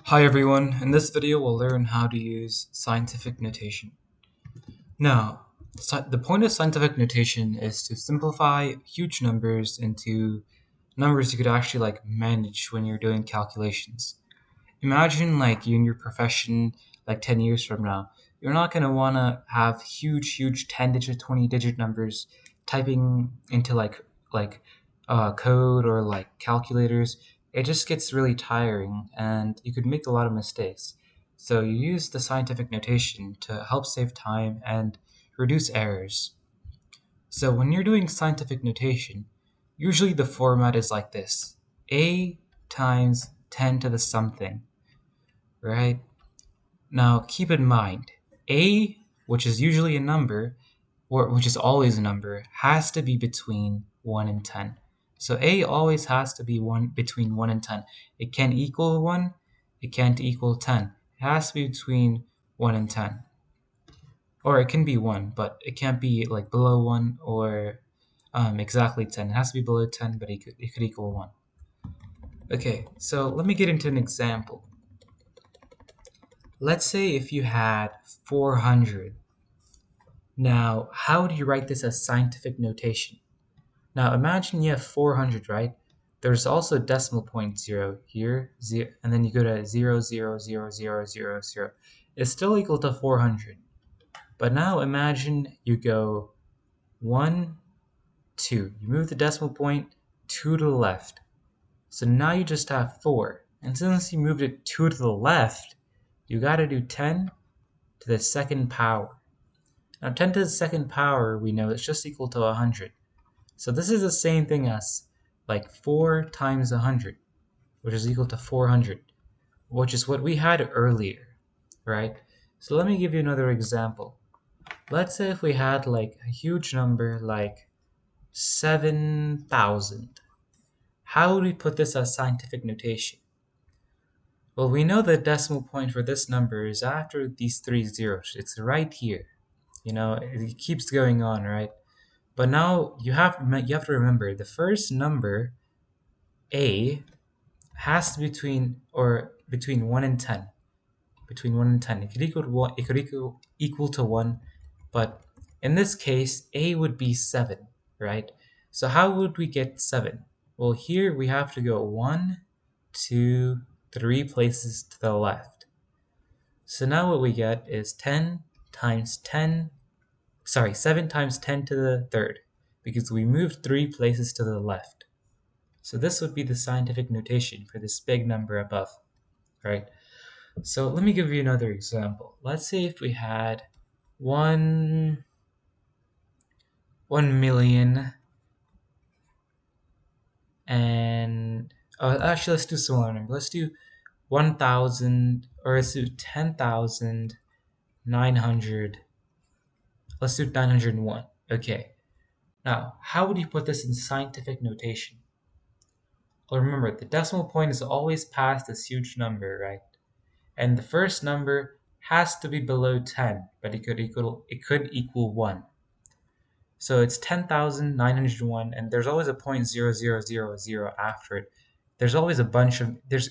Hi everyone, in this video we'll learn how to use scientific notation. Now, the point of scientific notation is to simplify huge numbers into numbers you could actually manage when you're doing calculations. Imagine you in your profession 10 years from now. You're not going to want to have huge 10-digit, 20-digit numbers typing into code or calculators. It just gets really tiring and you could make a lot of mistakes. So you use the scientific notation to help save time and reduce errors. So when you're doing scientific notation, usually the format is like this: a times 10 to the something, right? Now keep in mind, a, which is usually a number, or which is always a number, has to be between 1 and 10. So a always has to be between 1 and 10. It can't equal 1, it can't equal 10. It has to be between 1 and 10. Or it can be 1, but it can't be below 1 or exactly 10. It has to be below 10, but it could equal 1. Okay, so let me get into an example. Let's say if you had 400. Now, how do you write this as scientific notation? Now, imagine you have 400, right? There's also decimal point 0 here, 0, and then you go to 0.0000000. It's still equal to 400. But now imagine you go 1, 2. You move the decimal point 2 to the left. So now you just have 4. And since you moved it 2 to the left, you got to do 10 to the second power. Now 10 to the second power, we know it's just equal to 100. So this is the same thing as 4 times 100, which is equal to 400, which is what we had earlier, right? So let me give you another example. Let's say if we had a huge number like 7,000. How would we put this as scientific notation? Well, we know the decimal point for this number is after these 3 zeros. It's right here. It keeps going on, right? But now you have to remember the first number, a, has to be between 1 and 10. Between 1 and 10. It could equal to 1, it could equal to 1, but in this case a would be 7, right? So how would we get 7? Well, here we have to go 1, 2, 3 places to the left. So now what we get is 7 times 10 to the third, because we moved 3 places to the left. So this would be the scientific notation for this big number above, right? So let me give you another example. Let's say if we had 1,000,000 and actually let's do smaller number. Let's do 1,000, or let's do 10,900. Let's do 901. Okay. Now, how would you put this in scientific notation? Well, remember, the decimal point is always past this huge number, right? And the first number has to be below 10, but it could equal 1. So it's 10,901, and there's always a 0.0000 after it. There's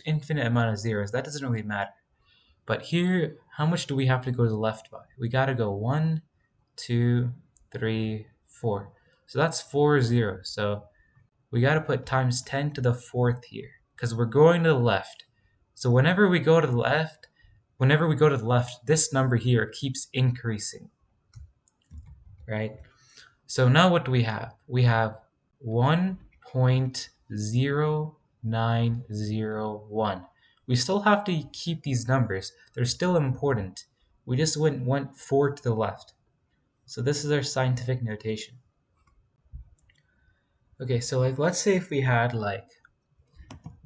infinite amount of zeros. That doesn't really matter. But here, how much do we have to go to the left by? We got to go 1, 2, 3, 4. So that's 4 zeros. So we got to put times 10 to the fourth here, because we're going to the left. So whenever we go to the left, this number here keeps increasing, right? So now what do we have? We have 1.0901. We still have to keep these numbers. They're still important. We just went 4 to the left. So this is our scientific notation. Okay, so let's say if we had let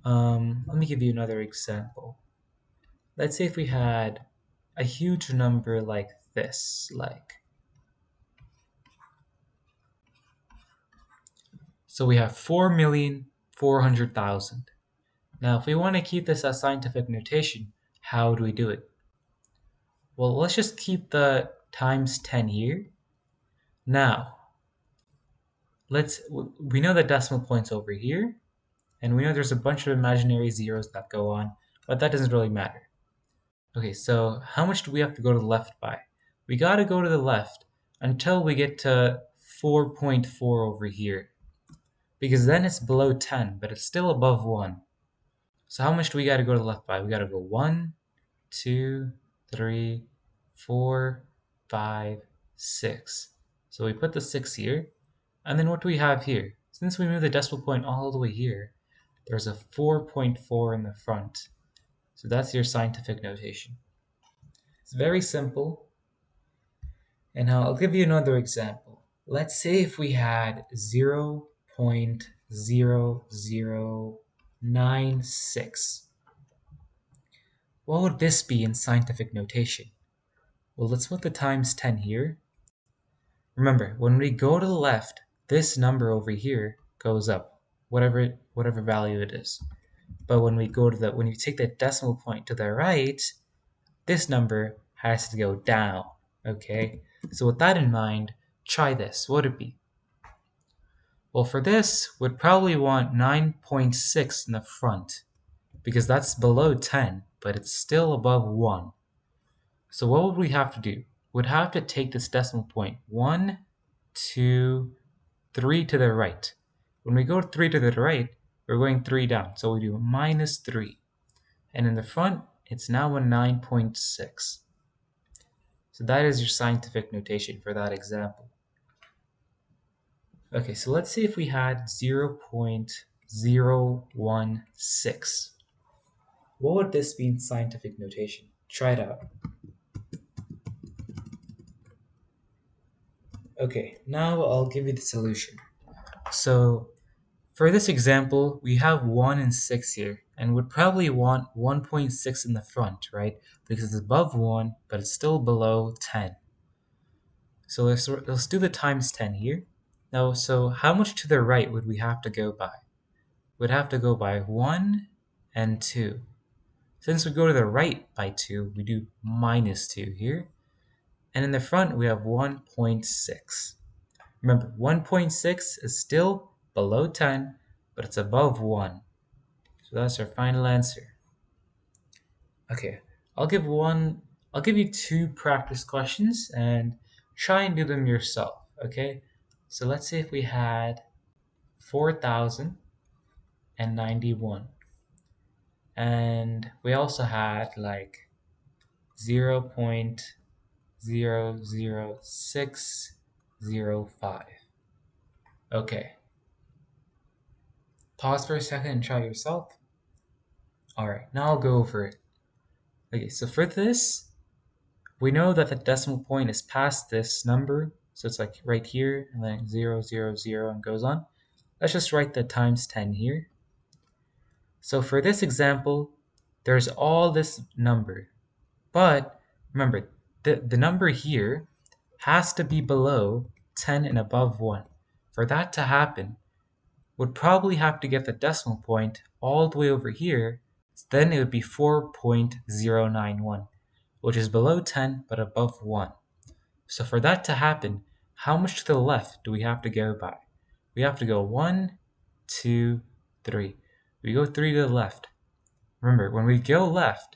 me give you another example. Let's say if we had a huge number like this, so we have 4,400,000. Now, if we want to keep this as scientific notation, how do we do it? Well, let's just keep the times 10 here. Now, we know the decimal point's over here, and we know there's a bunch of imaginary zeros that go on. but that doesn't really matter. Okay, so how much do we have to go to the left by? We gotta go to the left until we get to 4.4 over here, because then it's below 10, but it's still above 1. So how much do we gotta go to the left by? We gotta go 1, 2, 3, 4, 5, 6. So we put the 6 here, and then what do we have here? Since we moved the decimal point all the way here, there's a 4.4 in the front. So that's your scientific notation. It's very simple. And now I'll give you another example. Let's say if we had 0.0096. What would this be in scientific notation? Well, let's put the times 10 here. Remember, when we go to the left, this number over here goes up, whatever value it is. But when we go to when you take the decimal point to the right, this number has to go down. Okay, so with that in mind, try this. What would it be? Well, for this, we'd probably want 9.6 in the front, because that's below 10, but it's still above 1. So what would we have to do? We'd have to take this decimal point 1, 2, 3 to the right. When we go 3 to the right, we're going 3 down, so we do minus 3. And in the front, it's now a 9.6. So that is your scientific notation for that example. Okay, so let's see if we had 0.016. What would this be in scientific notation? Try it out. Okay, now I'll give you the solution. So for this example, we have 1 and 6 here, and would probably want 1.6 in the front, right? Because it's above 1, but it's still below 10. So let's do the times 10 here. Now, so how much to the right would we have to go by? We'd have to go by 1 and 2. Since we go to the right by 2, we do minus 2 here. And in the front, we have 1.6. Remember, 1.6 is still below 10, but it's above 1. So that's our final answer. Okay, I'll give you 2 practice questions and try and do them yourself, okay? So let's say if we had 4,091 and we also had like 0.00605. Okay. Pause for a second and try yourself. Alright, now I'll go over it. Okay, so for this, we know that the decimal point is past this number, so it's like right here, and then 0, 0, 0, and goes on. Let's just write the times 10 here. So for this example, there's all this number, but remember, the number here has to be below 10 and above 1. For that to happen, would probably have to get the decimal point all the way over here, then it would be 4.091, which is below 10 but above 1. So for that to happen, how much to the left do we have to go by? We have to go 1, 2, 3. We go 3 to the left. Remember, when we go left,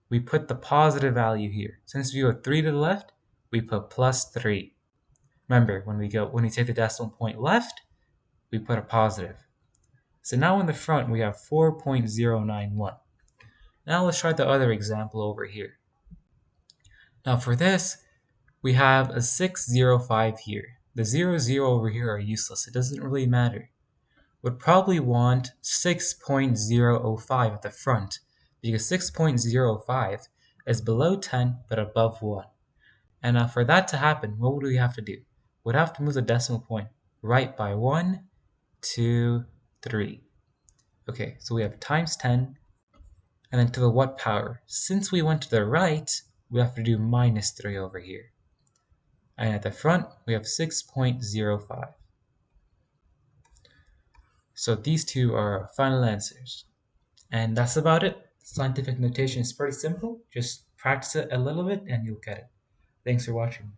we put the positive value here. Since we go 3 to the left, we put plus 3. Remember, when we take the decimal point left, we put a positive. So now in the front, we have 4.091. Now let's try the other example over here. Now for this, we have a 605 here. The 0, 0 over here are useless. It doesn't really matter. Would probably want 6.005 at the front, because 6.05 is below 10 but above 1. And now for that to happen, what would we have to do? We'd have to move the decimal point right by 1, 2, 3. Okay, so we have times 10, and then to the what power? Since we went to the right, we have to do minus 3 over here. And at the front, we have 6.05. So these two are our final answers. And that's about it. Scientific notation is pretty simple. Just practice it a little bit and you'll get it. Thanks for watching.